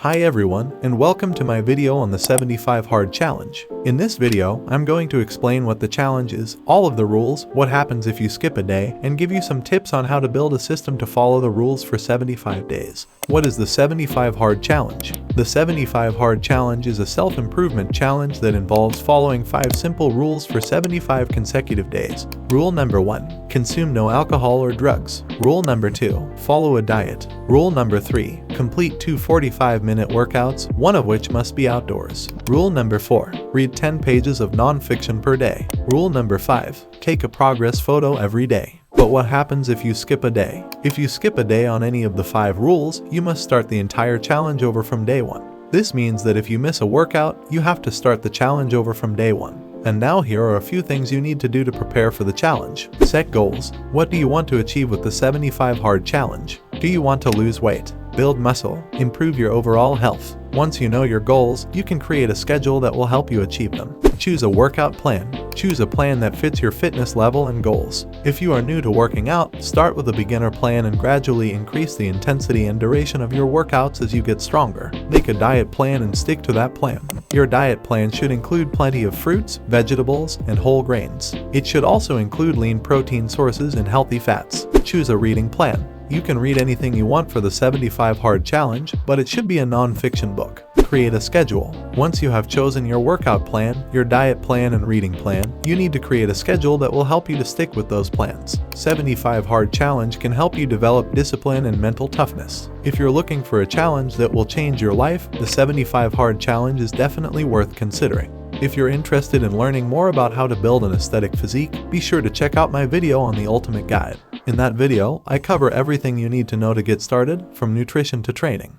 Hi everyone, and welcome to my video on the 75 Hard Challenge. In this video, I'm going to explain what the challenge is, all of the rules, what happens if you skip a day, and give you some tips on how to build a system to follow the rules for 75 days. What is the 75 Hard Challenge? The 75 Hard Challenge is a self-improvement challenge that involves following 5 simple rules for 75 consecutive days. Rule number 1. Consume no alcohol or drugs. Rule number 2. Follow a diet. Rule number 3. Complete 2 45-minute workouts, one of which must be outdoors. Rule number 4. Read 10 pages of non-fiction per day. Rule number 5. Take a progress photo every day. But what happens if you skip a day? If you skip a day on any of the 5 rules, you must start the entire challenge over from day 1. This means that if you miss a workout, you have to start the challenge over from day 1. And now here are a few things you need to do to prepare for the challenge. Set goals. What do you want to achieve with the 75 Hard Challenge? Do you want to lose weight, build muscle, improve your overall health? Once you know your goals, you can create a schedule that will help you achieve them. Choose a workout plan. Choose a plan that fits your fitness level and goals. If you are new to working out, start with a beginner plan and gradually increase the intensity and duration of your workouts as you get stronger. Make a diet plan and stick to that plan. Your diet plan should include plenty of fruits, vegetables, and whole grains. It should also include lean protein sources and healthy fats. Choose a reading plan. You can read anything you want for the 75 Hard Challenge, but it should be a non-fiction book. Create a schedule. Once you have chosen your workout plan, your diet plan, and reading plan, you need to create a schedule that will help you to stick with those plans. 75 Hard Challenge can help you develop discipline and mental toughness. If you're looking for a challenge that will change your life, the 75 Hard Challenge is definitely worth considering. If you're interested in learning more about how to build an aesthetic physique, be sure to check out my video on the Ultimate Guide. In that video, I cover everything you need to know to get started, from nutrition to training.